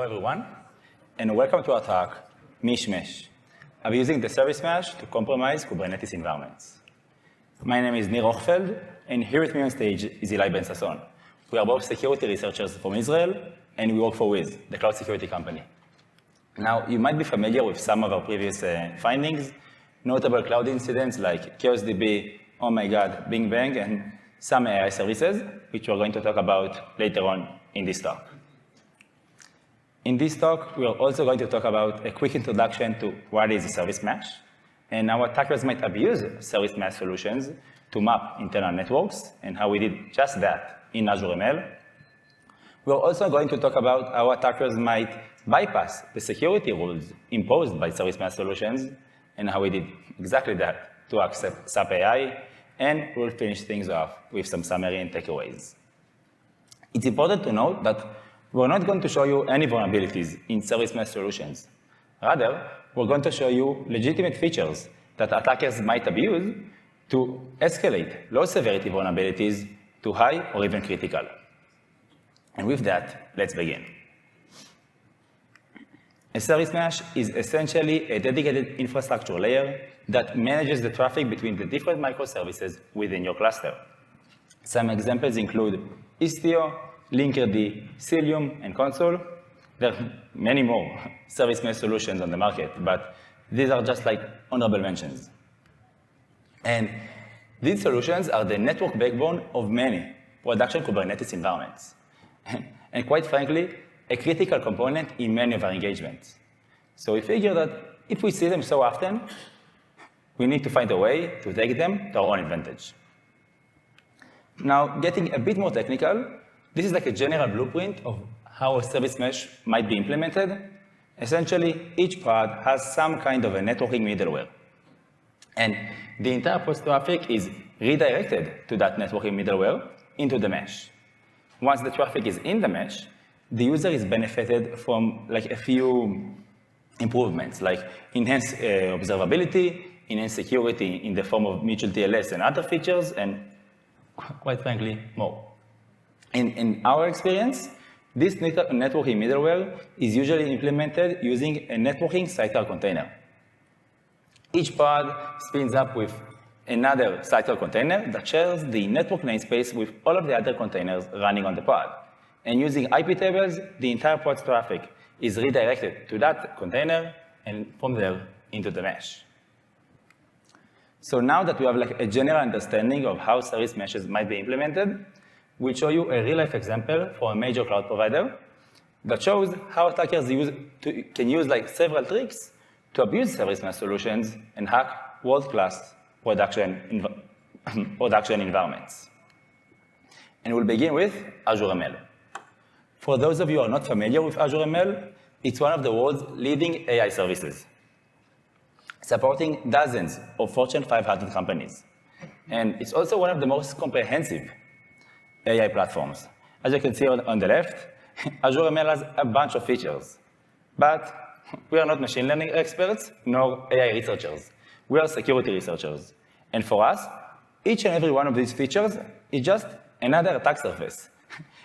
Hello, everyone, and welcome to our talk, Mish-Mesh, abusing the service mesh to compromise Kubernetes environments. My name is Ohfeld, and here with me on stage is Hillai Ben-Sasson. We are both security researchers from Israel, and we work for Wiz, the cloud security company. Now, you might be familiar with some of our previous findings, notable cloud incidents like ChaosDB, Oh My God, Bing Bang, and some AI services, which we're going to talk about later on in this talk. In this talk, we are also going to talk about a quick introduction to what is a service mesh, and how attackers might abuse service mesh solutions to map internal networks, and how we did just that in Azure ML. We're also going to talk about how attackers might bypass the security rules imposed by service mesh solutions, and how we did exactly that to accept SAP AI, and we'll finish things off with some summary and takeaways. It's important to note that we're not going to show you any vulnerabilities in service mesh solutions. Rather, we're going to show you legitimate features that attackers might abuse to escalate low-severity vulnerabilities to high or even critical. And with that, let's begin. A service mesh is essentially a dedicated infrastructure layer that manages the traffic between the different microservices within your cluster. Some examples include Istio, Linkerd, Cilium, and Console. There are many more service mesh solutions on the market, but these are just like honorable mentions. And these solutions are the network backbone of many production Kubernetes environments. And quite frankly, a critical component in many of our engagements. So we figure that if we see them so often, we need to find a way to take them to our own advantage. Now, getting a bit more technical, this is like a general blueprint of how a service mesh might be implemented. Essentially, each pod has some kind of a networking middleware. And the entire pod traffic is redirected to that networking middleware into the mesh. Once the traffic is in the mesh, the user is benefited from like a few improvements, like enhanced observability, enhanced security in the form of mutual TLS and other features, and quite frankly, more. In our experience, this networking middleware is usually implemented using a networking sidecar container. Each pod spins up with another sidecar container that shares the network namespace with all of the other containers running on the pod. And using IP tables, the entire pod's traffic is redirected to that container, and from there into the mesh. So now that we have like a general understanding of how service meshes might be implemented, we'll show you a real-life example for a major cloud provider that shows how attackers can use like several tricks to abuse service mesh solutions and hack world-class production environments. And we'll begin with Azure ML. For those of you who are not familiar with Azure ML, it's one of the world's leading AI services, supporting dozens of Fortune 500 companies. And it's also one of the most comprehensive AI platforms. As you can see on the left, Azure ML has a bunch of features. But we are not machine learning experts, nor AI researchers. We are security researchers. And for us, each and every one of these features is just another attack surface.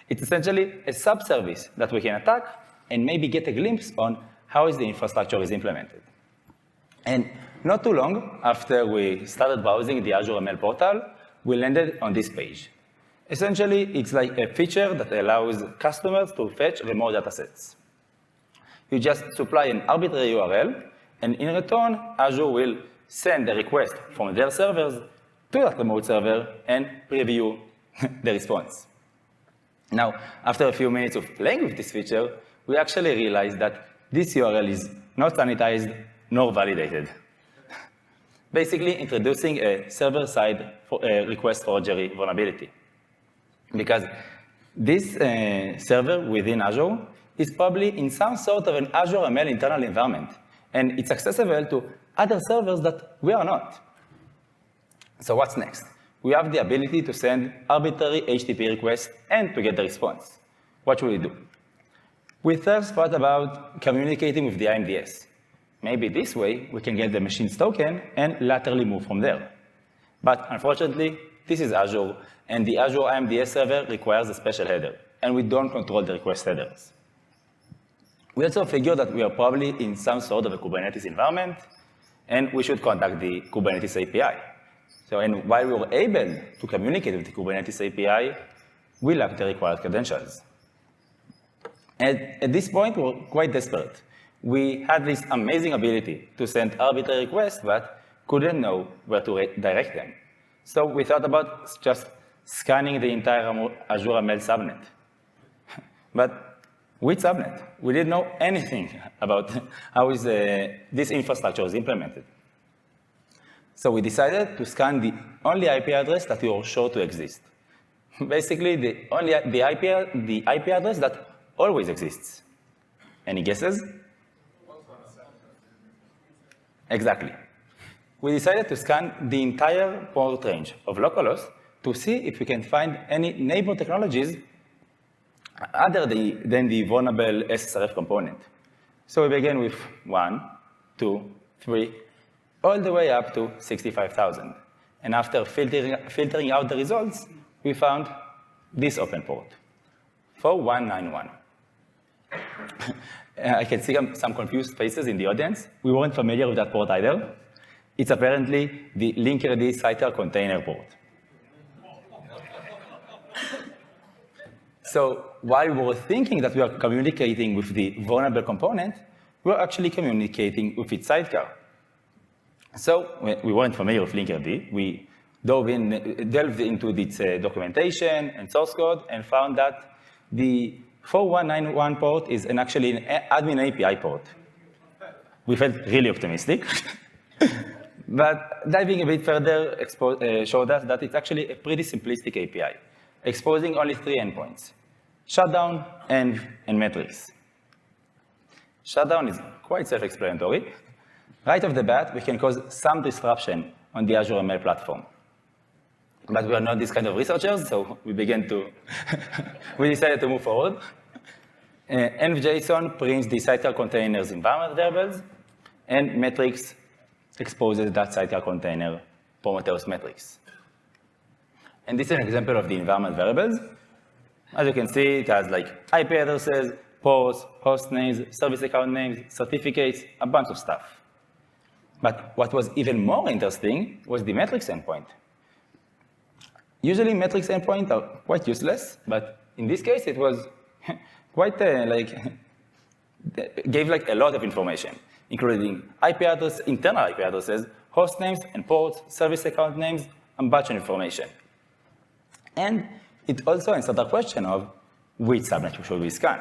It's essentially a sub-service that we can attack and maybe get a glimpse on how the infrastructure is implemented. And not too long after we started browsing the Azure ML portal, we landed on this page. Essentially, it's like a feature that allows customers to fetch remote datasets. You just supply an arbitrary URL, and in return, Azure will send a request from their servers to that remote server and preview the response. Now, after a few minutes of playing with this feature, we actually realized that this URL is not sanitized nor validated. Basically, introducing a server-side request forgery vulnerability. Because this server within Azure is probably in some sort of an Azure ML internal environment, and it's accessible to other servers that we are not. So what's next? We have the ability to send arbitrary HTTP requests and to get the response. What should we do? We first thought about communicating with the IMDS. Maybe this way we can get the machine's token and laterally move from there. But unfortunately, this is Azure, and the Azure IMDS server requires a special header, and we don't control the request headers. We also figured that we are probably in some sort of a Kubernetes environment, and we should contact the Kubernetes API. So, and while we were able to communicate with the Kubernetes API, we lacked the required credentials. And at this point, we were quite desperate. We had this amazing ability to send arbitrary requests, but couldn't know where to direct them. So we thought about just scanning the entire Azure ML subnet. But which subnet? We didn't know anything about how this infrastructure is implemented. So we decided to scan the only IP address that we were sure to exist. Basically, the IP address that always exists. Any guesses? Exactly. We decided to scan the entire port range of localhost to see if we can find any neighbor technologies other than the vulnerable SSRF component. So we began with 1, 2, 3, all the way up to 65,000. And after filtering out the results, we found this open port, 4191. I can see some confused faces in the audience. We weren't familiar with that port either. It's apparently the Linkerd sidecar container port. So while we were thinking that we are communicating with the vulnerable component, we were actually communicating with its sidecar. So we weren't familiar with Linkerd. We delved into its documentation and source code and found that the 4191 port is actually an admin API port. We felt really optimistic. But diving a bit further showed us that it's actually a pretty simplistic API, exposing only 3 endpoints: shutdown, env, and metrics. Shutdown is quite self-explanatory. Right off the bat, we can cause some disruption on the Azure ML platform. But we are not these kind of researchers, so we decided to move forward. env.json prints the sidecar container's environment variables, and metrics exposes that sidecar container Prometheus metrics. And this is an example of the environment variables. As you can see, it has like IP addresses, ports, host names, service account names, certificates, a bunch of stuff. But what was even more interesting was the metrics endpoint. Usually metrics endpoints are quite useless, but in this case it was quite gave like a lot of information, including IP address, internal IP addresses, host names and ports, service account names, and bunch of information. And it also answered the question of which subnet should we scan.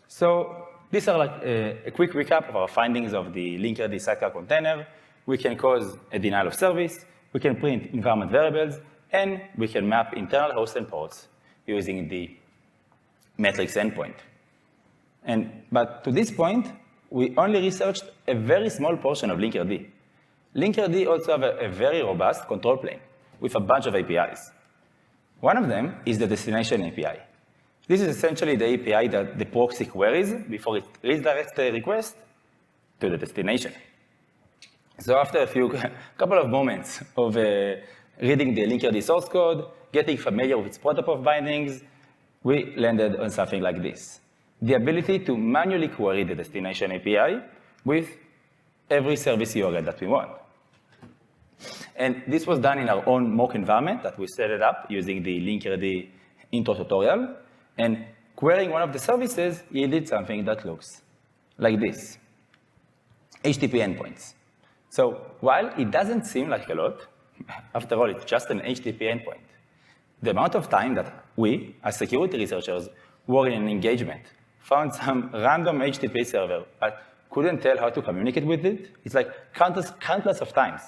So these are like a quick recap of our findings of the Linkerd sidecar container. We can cause a denial of service, we can print environment variables, and we can map internal hosts and ports using the metrics endpoint. But to this point, we only researched a very small portion of Linkerd. Linkerd also have a very robust control plane with a bunch of APIs. One of them is the destination API. This is essentially the API that the proxy queries before it redirects the request to the destination. So after a couple of moments of reading the Linkerd source code, getting familiar with its protocol bindings, we landed on something like this: the ability to manually query the destination API with every service URL that we want. And this was done in our own mock environment that we set it up using the Linkerd intro tutorial. And querying one of the services yielded something that looks like this: HTTP endpoints. So while it doesn't seem like a lot, after all, it's just an HTTP endpoint, the amount of time that we, as security researchers, were in an engagement, found some random HTTP server, but couldn't tell how to communicate with it, it's like countless of times.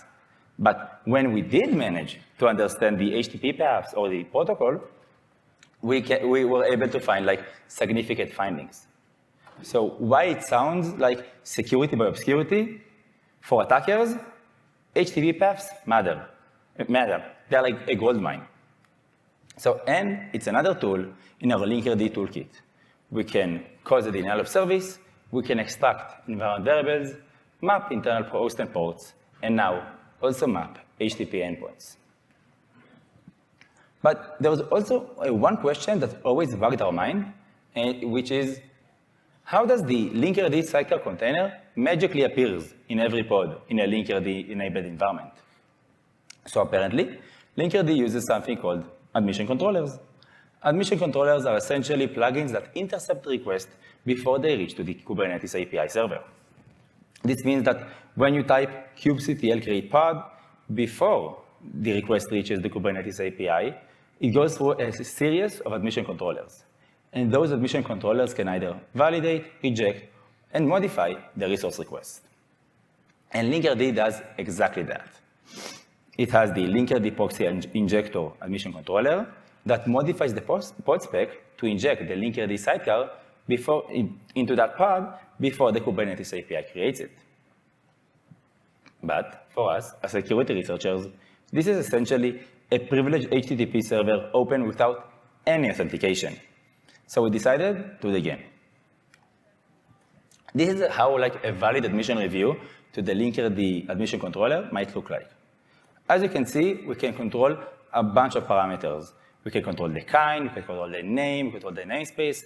But when we did manage to understand the HTTP paths or the protocol, we were able to find like significant findings. So while it sounds like security by obscurity, for attackers, HTTP paths matter. They're like a gold mine. And it's another tool in our Linkerd toolkit. We can cause a denial of service, we can extract environment variables, map internal host and ports, and now also map HTTP endpoints. But there was also one question that always bugged our mind, which is, how does the Linkerd sidecar container magically appears in every pod in a Linkerd-enabled environment? So apparently, Linkerd uses something called admission controllers. Admission controllers are essentially plugins that intercept requests before they reach to the Kubernetes API server. This means that when you type kubectl create pod before the request reaches the Kubernetes API, it goes through a series of admission controllers. And those admission controllers can either validate, reject, and modify the resource request. And Linkerd does exactly that. It has the Linkerd proxy injector admission controller that modifies the pod spec to inject the Linkerd sidecar into that pod before the Kubernetes API creates it. But for us, as security researchers, this is essentially a privileged HTTP server open without any authentication. So we decided to do it again. This is how a valid admission review to the Linkerd admission controller might look like. As you can see, we can control a bunch of parameters. We can control the kind, we can control the name, we can control the namespace,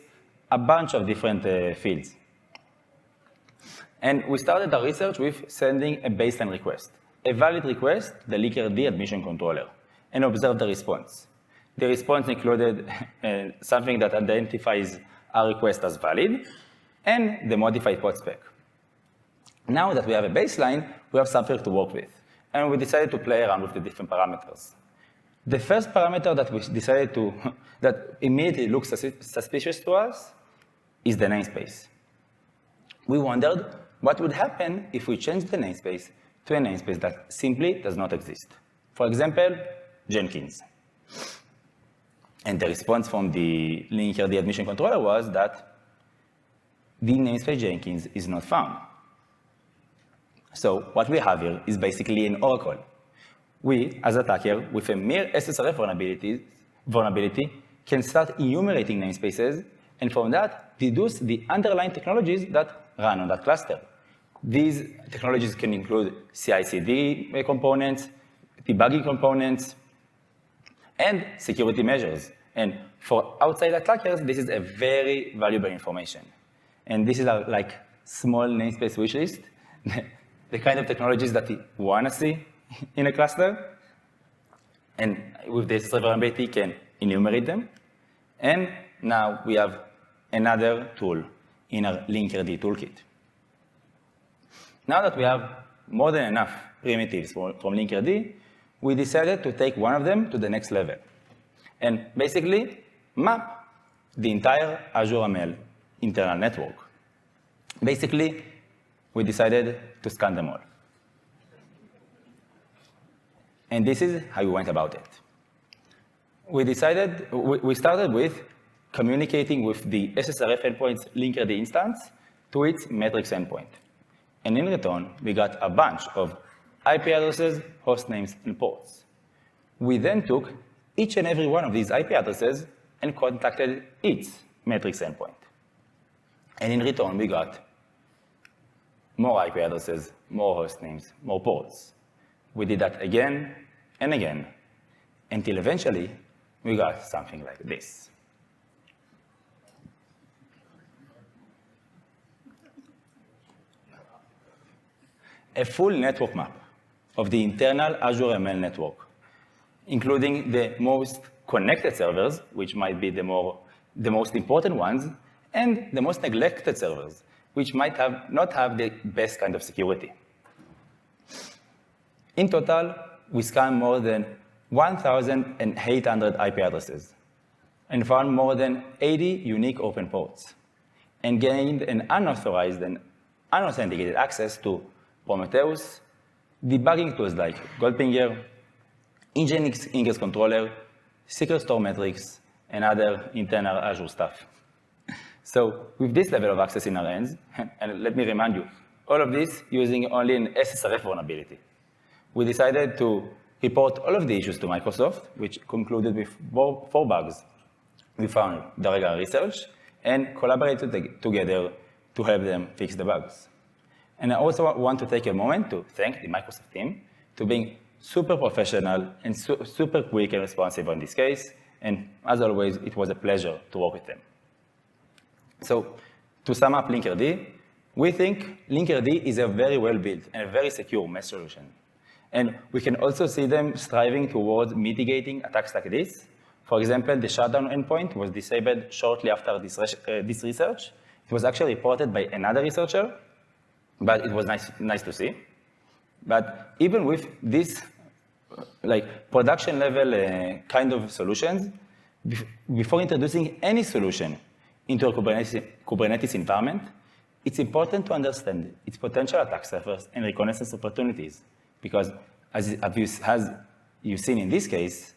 a bunch of different fields. And we started our research with sending a baseline request, a valid request to the Linkerd admission controller, and observe the response. The response included something that identifies our request as valid, and the modified pod spec. Now that we have a baseline, we have something to work with, and we decided to play around with the different parameters. The first parameter that we decided to, that immediately looks suspicious to us, is the namespace. We wondered what would happen if we changed the namespace to a namespace that simply does not exist. For example, Jenkins. And the response from the Linkerd admission controller was that the namespace Jenkins is not found. So what we have here is basically an oracle. We, as attacker, with a mere SSRF vulnerability, can start enumerating namespaces, and from that, deduce the underlying technologies that run on that cluster. These technologies can include CI/CD components, debugging components, and security measures. And for outside attackers, this is a very valuable information. And this is our small namespace wish list, the kind of technologies that we want to see in a cluster. And with this vulnerability, can enumerate them. And now we have another tool in our Linkerd toolkit. Now that we have more than enough primitives from Linkerd, we decided to take one of them to the next level and basically map the entire Azure ML internal network. Basically, we decided to scan them all. And this is how we went about it. We started with communicating with the SSRF endpoint's Linkerd instance to its metrics endpoint. And in return, we got a bunch of IP addresses, host names, and ports. We then took each and every one of these IP addresses and contacted its metrics endpoint. And in return, we got more IP addresses, more host names, more ports. We did that again and again, until eventually we got something like this. A full network map of the internal Azure ML network, including the most connected servers, which might be the most important ones, and the most neglected servers, which might not have the best kind of security. In total, we scanned more than 1,800 IP addresses and found more than 80 unique open ports and gained an unauthorized and unauthenticated access to Prometheus, debugging tools like Goldfinger, Nginx ingress controller, secret store metrics, and other internal Azure stuff. So with this level of access in our hands, and let me remind you, all of this using only an SSRF vulnerability, we decided to report all of the issues to Microsoft, which concluded with 4 bugs we found during our research, and collaborated together to help them fix the bugs. And I also want to take a moment to thank the Microsoft team for being super professional and super quick and responsive on this case. And as always, it was a pleasure to work with them. So to sum up Linkerd, we think Linkerd is a very well-built and a very secure mesh solution. And we can also see them striving towards mitigating attacks like this. For example, the shutdown endpoint was disabled shortly after this research. It was actually reported by another researcher, but it was nice to see. But even with this production level kind of solutions, before introducing any solution into a Kubernetes environment, it's important to understand its potential attack surface and reconnaissance opportunities. Because as you've seen in this case,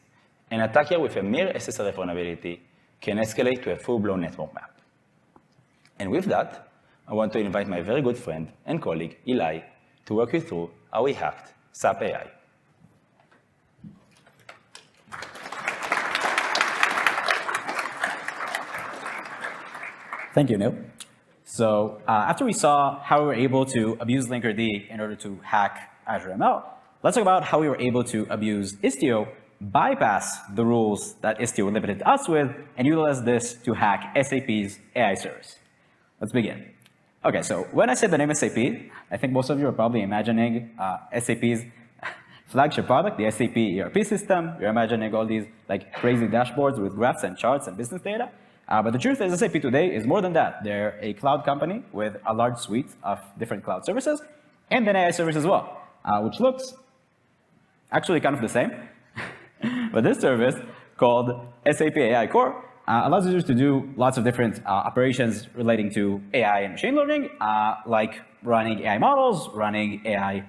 an attacker with a mere SSRF vulnerability can escalate to a full-blown network map. And with that, I want to invite my very good friend and colleague, Hillai, to walk you through how we hacked SAP AI. Thank you, Neil. So after we saw how we were able to abuse Linkerd in order to hack Azure ML, let's talk about how we were able to abuse Istio, bypass the rules that Istio limited us with, and utilize this to hack SAP's AI service. Let's begin. Okay, so when I say the name SAP, I think most of you are probably imagining SAP's flagship product, the SAP ERP system. You're imagining all these crazy dashboards with graphs and charts and business data. But the truth is, SAP today is more than that. They're a cloud company with a large suite of different cloud services, and an AI service as well, which looks actually kind of the same. But this service, called SAP AI Core, allows users to do lots of different operations relating to AI and machine learning, like running AI models, running AI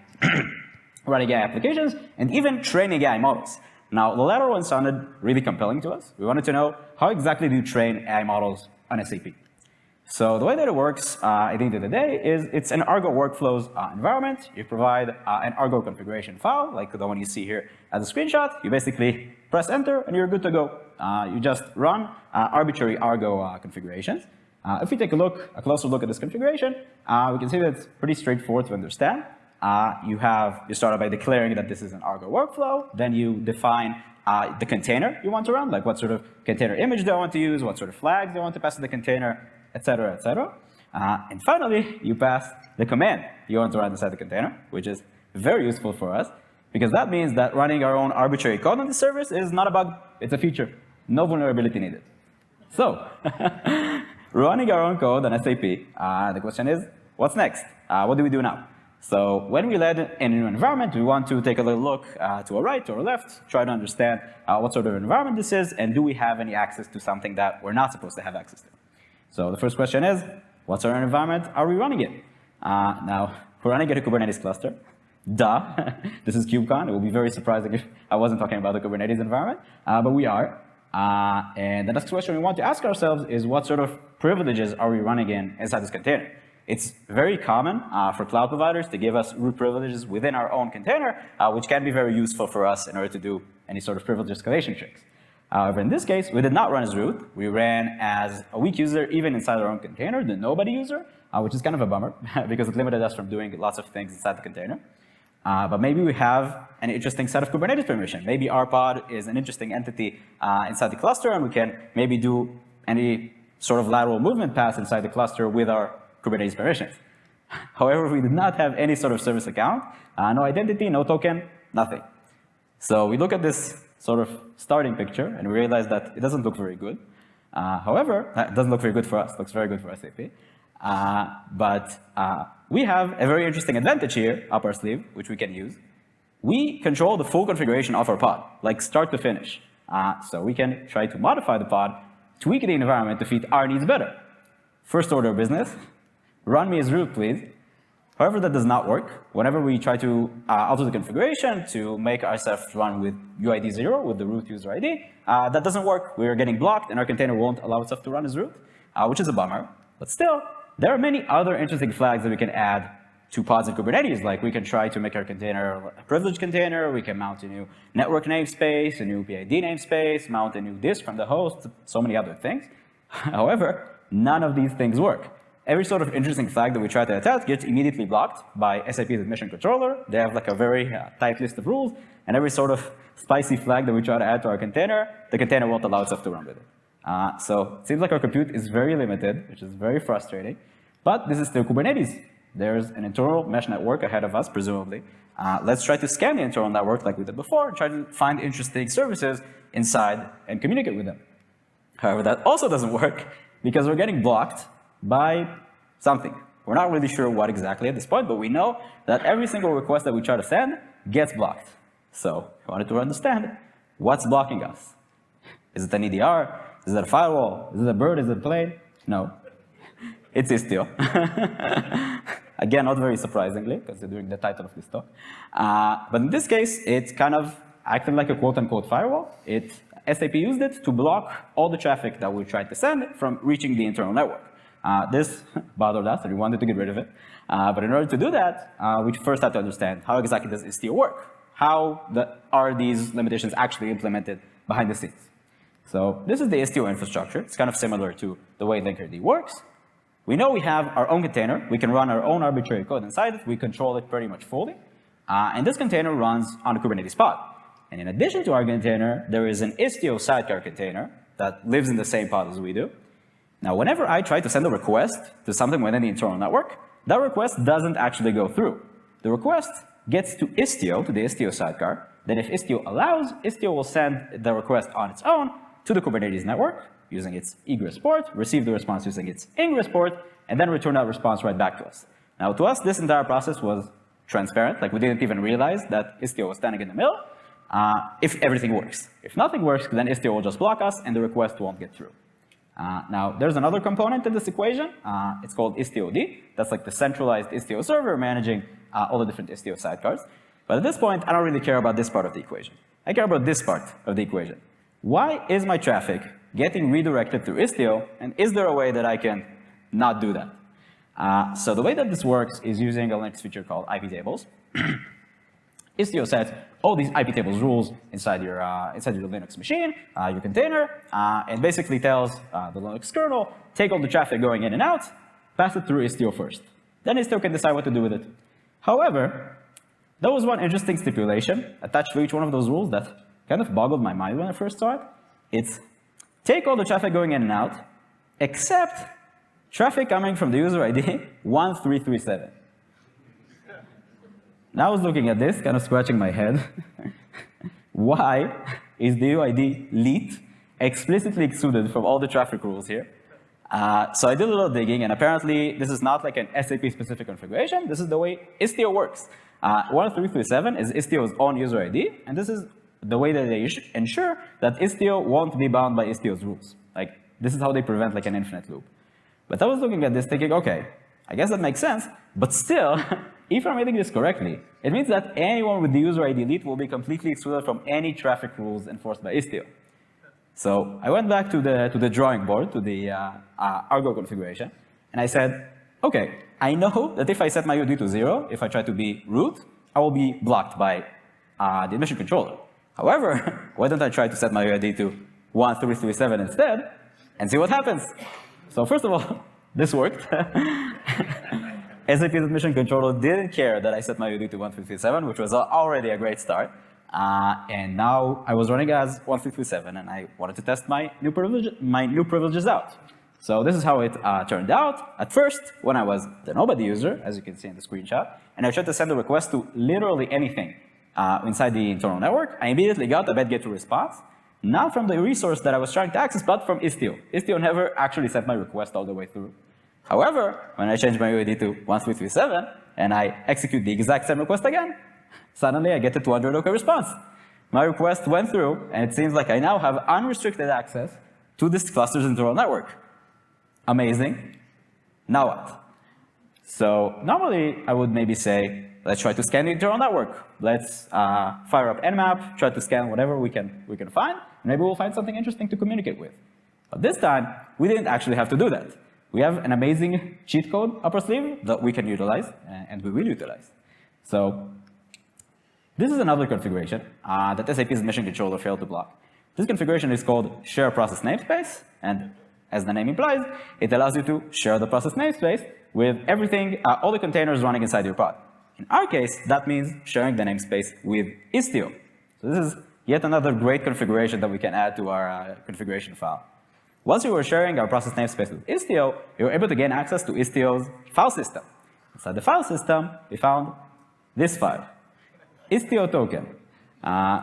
applications, and even training AI models. Now, the latter one sounded really compelling to us. We wanted to know, how exactly do you train AI models on SAP? So the way that it works, at the end of the day, is it's an Argo workflows environment. You provide an Argo configuration file, like the one you see here as a screenshot. You basically press enter, and you're good to go. You just run arbitrary Argo configurations. If we take a closer look at this configuration, we can see that it's pretty straightforward to understand. You start by declaring that this is an Argo workflow. Then you define the container you want to run, like what sort of container image do I want to use, what sort of flags do I want to pass to the container, etc., etc. And finally, you pass the command you want to run inside the container, which is very useful for us, because that means that running our own arbitrary code on the service is not a bug, it's a feature. No vulnerability needed. So, running our own code on SAP, the question is, what's next? What do we do now? So when we land in a new environment, we want to take a little look to our right, to our left, try to understand what sort of environment this is, and do we have any access to something that we're not supposed to have access to. So the first question is, what sort of environment are we running in? Now, we're running in a Kubernetes cluster. Duh. This is KubeCon. It would be very surprising if I wasn't talking about the Kubernetes environment, but we are. And the next question we want to ask ourselves is, what sort of privileges are we running inside this container? It's very common for cloud providers to give us root privileges within our own container, which can be very useful for us in order to do any sort of privilege escalation tricks. However, in this case, we did not run as root. We ran as a weak user, even inside our own container, the nobody user, which is kind of a bummer, because it limited us from doing lots of things inside the container. But maybe we have an interesting set of Kubernetes permission. Maybe our pod is an interesting entity inside the cluster, and we can maybe do any sort of lateral movement pass inside the cluster with our Kubernetes permissions. However, we did not have any sort of service account, no identity, no token, nothing. So we look at this sort of starting picture, and we realize that it doesn't look very good. However, it doesn't look very good for us. It looks very good for SAP. But we have a very interesting advantage here up our sleeve, which we can use. We control the full configuration of our pod, like start to finish. So we can try to modify the pod, tweak the environment to fit our needs better. First order of business, run me as root, please. However, that does not work. Whenever we try to alter the configuration to make ourselves run with UID 0, with the root user ID, that doesn't work. We're getting blocked, and our container won't allow itself to run as root, which is a bummer. But still, there are many other interesting flags that we can add to pods in Kubernetes. Like we can try to make our container a privileged container. We can mount a new network namespace, a new PID namespace, mount a new disk from the host, so many other things. However, none of these things work. Every sort of interesting flag that we try to attach gets immediately blocked by SAP's admission controller. They have like a very tight list of rules, and every sort of spicy flag that we try to add to our container, the container won't allow itself to run with it. So it seems like our compute is very limited, which is very frustrating. But this is still Kubernetes. There's an internal mesh network ahead of us, presumably. Let's try to scan the internal network like we did before and try to find interesting services inside and communicate with them. However, that also doesn't work because we're getting blocked by something. We're not really sure what exactly at this point, but we know that every single request that we try to send gets blocked. So I wanted to understand what's blocking us. Is it an EDR? Is it a firewall? Is it a bird? Is it a plane? No. It's Istio. Again, not very surprisingly, considering the title of this talk. But in this case, it's kind of acting like a quote-unquote firewall. SAP used it to block all the traffic that we tried to send from reaching the internal network. This bothered us, and we wanted to get rid of it. But in order to do that, we first had to understand how exactly does Istio work? How are these limitations actually implemented behind the scenes? So this is the Istio infrastructure. It's kind of similar to the way Linkerd works. We know we have our own container. We can run our own arbitrary code inside it. We control it pretty much fully. And this container runs on a Kubernetes pod. And in addition to our container, there is an Istio sidecar container that lives in the same pod as we do. Now, whenever I try to send a request to something within the internal network, that request doesn't actually go through. The request gets to Istio, to the Istio sidecar. Then if Istio allows, Istio will send the request on its own to the Kubernetes network using its egress port, receive the response using its ingress port, and then return that response right back to us. Now, to us, this entire process was transparent. Like, we didn't even realize that Istio was standing in the middle if everything works. If nothing works, then Istio will just block us, and the request won't get through. Now, there's another component in this equation. It's called IstioD. That's like the centralized Istio server managing all the different Istio sidecars. But at this point, I don't really care about this part of the equation. I care about this part of the equation. Why is my traffic getting redirected through Istio, and is there a way that I can not do that? So the way that this works is using a Linux feature called IP tables. Istio sets all these IP tables rules inside your Linux machine, your container, and basically tells the Linux kernel, take all the traffic going in and out, pass it through Istio first. Then Istio can decide what to do with it. However, there was one interesting stipulation attached to each one of those rules that kind of boggled my mind when I first saw it. It's take all the traffic going in and out, except traffic coming from the user ID 1337. Now I was looking at this, kind of scratching my head. Why is the UID leet explicitly excluded from all the traffic rules here? So I did a little digging, and apparently this is not like an SAP-specific configuration. This is the way Istio works. 1337 is Istio's own user ID, and this is the way that they ensure that Istio won't be bound by Istio's rules. Like, this is how they prevent like an infinite loop. But I was looking at this thinking, okay, I guess that makes sense, but still, if I'm reading this correctly, it means that anyone with the user ID leet will be completely excluded from any traffic rules enforced by Istio. So I went back to the drawing board, to the Argo configuration, and I said, okay, I know that if I set my UID to 0, if I try to be root, I will be blocked by the admission controller. However, why don't I try to set my UID to 1337 instead and see what happens? So first of all, this worked. SAP's admission controller didn't care that I set my UID to 1337, which was already a great start. And now I was running as 1337, and I wanted to test my new privileges out. So this is how it turned out. At first, when I was the nobody user, as you can see in the screenshot, and I tried to send a request to literally anything inside the internal network, I immediately got a get to response, not from the resource that I was trying to access, but from Istio. Istio never actually sent my request all the way through. However, when I change my UID to 1337, and I execute the exact same request again, suddenly I get a 200 OK response. My request went through, and it seems like I now have unrestricted access to this cluster's internal network. Amazing. Now what? So normally, I would maybe say, let's try to scan the internal network. Let's fire up Nmap, try to scan whatever we can find, and maybe we'll find something interesting to communicate with. But this time, we didn't actually have to do that. We have an amazing cheat code up our sleeve that we can utilize, and we will utilize. So this is another configuration that SAP's admission controller failed to block. This configuration is called share process namespace, and as the name implies, it allows you to share the process namespace with everything, all the containers running inside your pod. In our case, that means sharing the namespace with Istio. So this is yet another great configuration that we can add to our configuration file. once we were sharing our process namespace with Istio, we were able to gain access to Istio's file system. Inside the file system, we found this file, Istio token,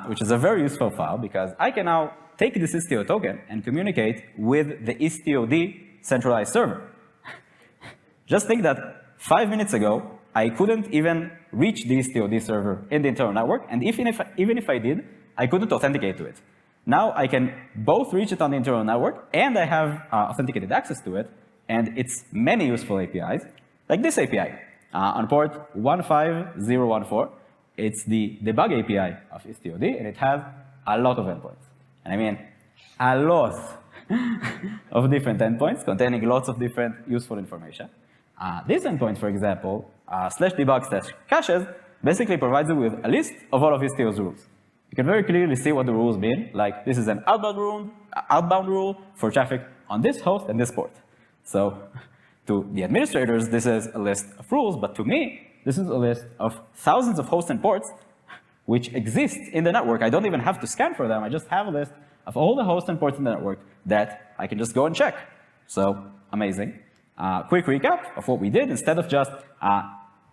which is a very useful file because I can now take this Istio token and communicate with the Istio-D centralized server. Just think that 5 minutes ago, I couldn't even reach the Istio-D server in the internal network, and even if I did, I couldn't authenticate to it. Now I can both reach it on the internal network, and I have authenticated access to it, and it's many useful APIs, like this API on port 15014. It's the debug API of Istio-D, and it has a lot of endpoints. And I mean, a lot of different endpoints containing lots of different useful information. This endpoint, for example, /debug/caches, basically provides you with a list of all of Istio's rules. You can very clearly see what the rules mean, like this is an outbound rule for traffic on this host and this port. So to the administrators, this is a list of rules, but to me, this is a list of thousands of hosts and ports which exist in the network. I don't even have to scan for them. I just have a list of all the hosts and ports in the network that I can just go and check. So amazing. Quick recap of what we did. Instead of just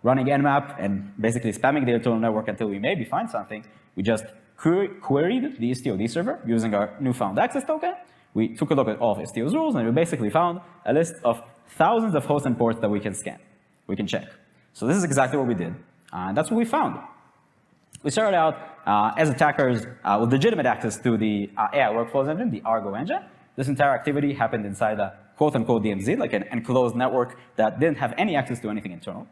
running nmap and basically spamming the internal network until we maybe find something, we just queried the Istio-D server using our newfound access token. We took a look at all of Istio's rules, and we basically found a list of thousands of hosts and ports that we can scan, we can check. So this is exactly what we did, and that's what we found. We started out as attackers with legitimate access to the AI workflows engine, the Argo engine. This entire activity happened inside a quote-unquote DMZ, like an enclosed network that didn't have any access to anything internal.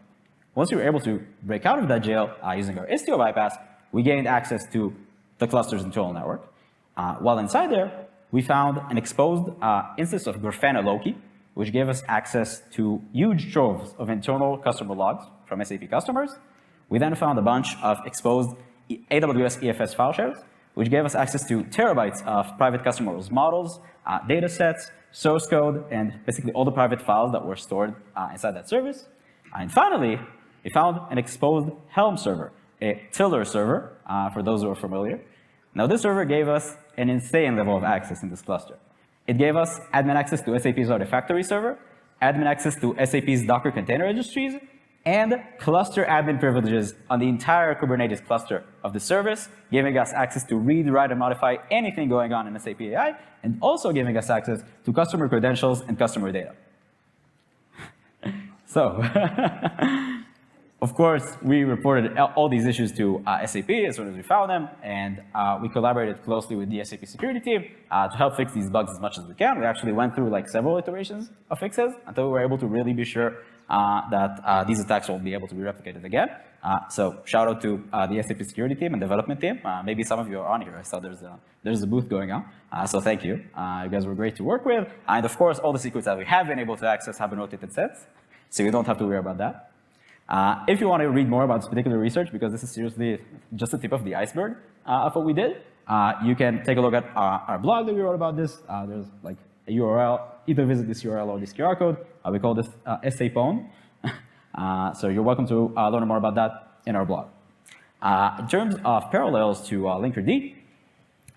Once we were able to break out of that jail using our Istio bypass, we gained access to the cluster's internal network. While inside there, we found an exposed instance of Grafana Loki, which gave us access to huge troves of internal customer logs from SAP customers. We then found a bunch of exposed AWS EFS file shares, which gave us access to terabytes of private customer models, data sets, source code, and basically all the private files that were stored inside that service. And finally, we found an exposed Helm server, a Tiller server, for those who are familiar. Now, this server gave us an insane level of access in this cluster. It gave us admin access to SAP's Artifactory server, admin access to SAP's Docker container registries, and cluster admin privileges on the entire Kubernetes cluster of the service, giving us access to read, write, and modify anything going on in SAP AI, and also giving us access to customer credentials and customer data. So, of course, we reported all these issues to SAP as soon as we found them, and we collaborated closely with the SAP security team to help fix these bugs as much as we can. We actually went through like several iterations of fixes until we were able to really be sure that these attacks won't be able to be replicated again. So shout out to the SAP security team and development team. Maybe some of you are on here. I saw there's a booth going on. So thank you. You guys were great to work with. And of course, all the secrets that we have been able to access have been rotated since. So you don't have to worry about that. If you want to read more about this particular research, because this is seriously just the tip of the iceberg of what we did, you can take a look at our blog that we wrote about this. There's like a URL. Either visit this URL or this QR code. We call this SAPone. So you're welcome to learn more about that in our blog. In terms of parallels to Linkerd,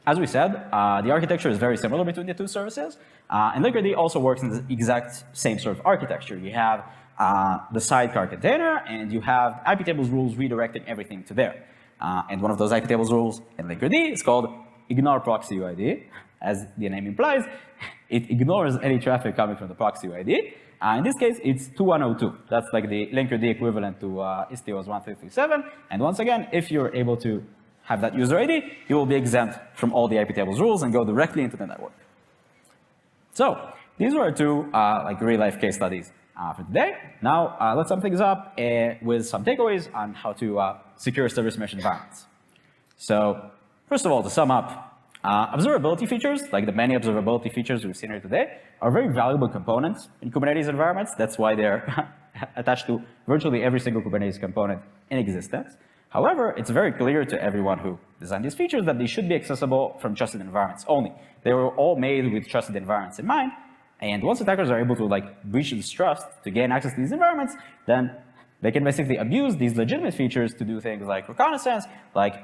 as we said, the architecture is very similar between the two services. And Linkerd also works in the exact same sort of architecture. You have the sidecar container, and you have IP tables rules redirecting everything to there. And one of those IP tables rules in Linkerd is called ignore proxy UID. As the name implies, it ignores any traffic coming from the proxy UID. In this case, it's 2102. That's like the Linkerd equivalent to Istio's 1337. And once again, if you're able to have that user ID, you will be exempt from all the IP tables rules and go directly into the network. So these were two like real-life case studies for today. Now let's sum things up with some takeaways on how to secure service mesh environments. So first of all, to sum up, observability features, like the many observability features we've seen here today, are very valuable components in Kubernetes environments. That's why they're attached to virtually every single Kubernetes component in existence. However, it's very clear to everyone who designed these features that they should be accessible from trusted environments only. They were all made with trusted environments in mind. And once attackers are able to like breach this trust to gain access to these environments, then they can basically abuse these legitimate features to do things like reconnaissance, like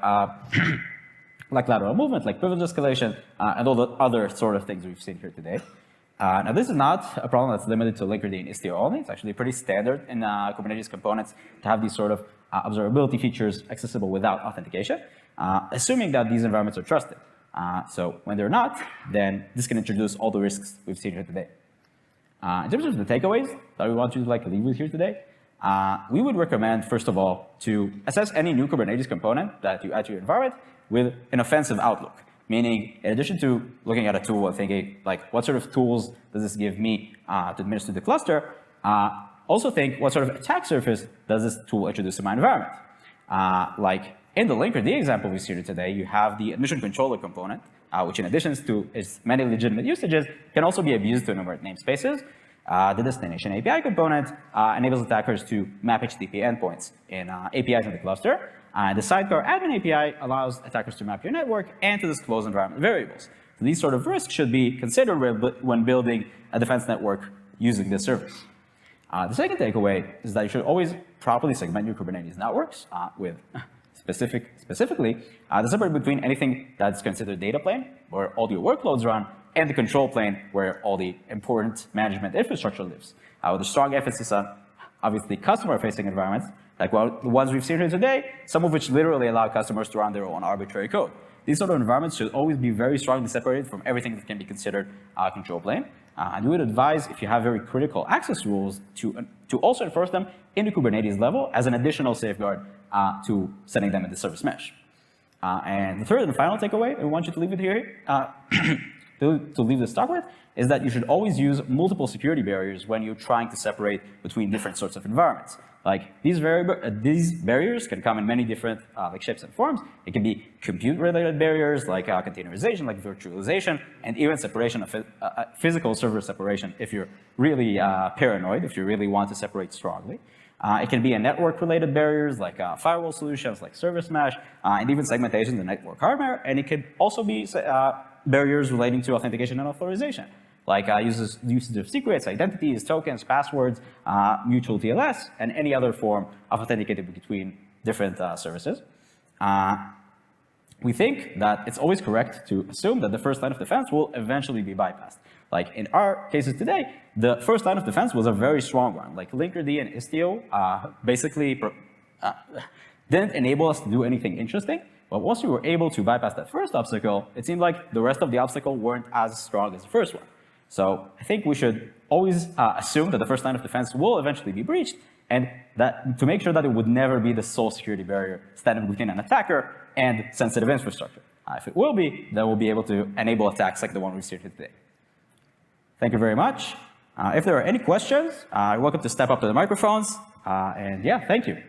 lateral movement, like privilege escalation, and all the other sort of things we've seen here today. Now, this is not a problem that's limited to Linkerd and Istio only. It's actually pretty standard in Kubernetes components to have these sort of observability features accessible without authentication, assuming that these environments are trusted. So when they're not, then this can introduce all the risks we've seen here today. In terms of the takeaways that we want you to leave with here today, we would recommend, first of all, to assess any new Kubernetes component that you add to your environment with an offensive outlook. Meaning, in addition to looking at a tool and thinking, like, what sort of tools does this give me to administer the cluster, also think, what sort of attack surface does this tool introduce to my environment? Like, in the Linkerd example we see today, you have the admission controller component, which in addition to its many legitimate usages, can also be abused to enumerate namespaces. The destination API component enables attackers to map HTTP endpoints in APIs in the cluster. The sidecar admin API allows attackers to map your network and to disclose environment variables. So these sort of risks should be considered when building a defense network using this service. The second takeaway is that you should always properly segment your Kubernetes networks with specifically the separate between anything that's considered data plane, where all your workloads run, and the control plane, where all the important management infrastructure lives, with a strong emphasis on, obviously, customer-facing environments, like the ones we've seen here today, some of which literally allow customers to run their own arbitrary code. These sort of environments should always be very strongly separated from everything that can be considered control plane. And we would advise, if you have very critical access rules, to also enforce them in the Kubernetes level as an additional safeguard to sending them into service mesh. And the third and final takeaway I want you to leave with here, to leave this talk with, is that you should always use multiple security barriers when you're trying to separate between different sorts of environments. Like, these barriers can come in many different shapes and forms. It can be compute-related barriers, like containerization, like virtualization, and even separation of physical server separation if you're really paranoid, if you really want to separate strongly. It can be a network-related barriers, like firewall solutions, like service mesh, and even segmentation and network hardware. And it could also be barriers relating to authentication and authorization, like usage of secrets, identities, tokens, passwords, mutual TLS, and any other form of authenticating between different services. We think that it's always correct to assume that the first line of defense will eventually be bypassed. Like in our cases today, the first line of defense was a very strong one. Like Linkerd and Istio basically didn't enable us to do anything interesting. But once we were able to bypass that first obstacle, it seemed like the rest of the obstacle weren't as strong as the first one. So I think we should always assume that the first line of defense will eventually be breached, and that to make sure that it would never be the sole security barrier standing between an attacker and sensitive infrastructure. If it will be, then we'll be able to enable attacks like the one we've seen today. Thank you very much. If there are any questions, you're welcome to step up to the microphones. And yeah, thank you.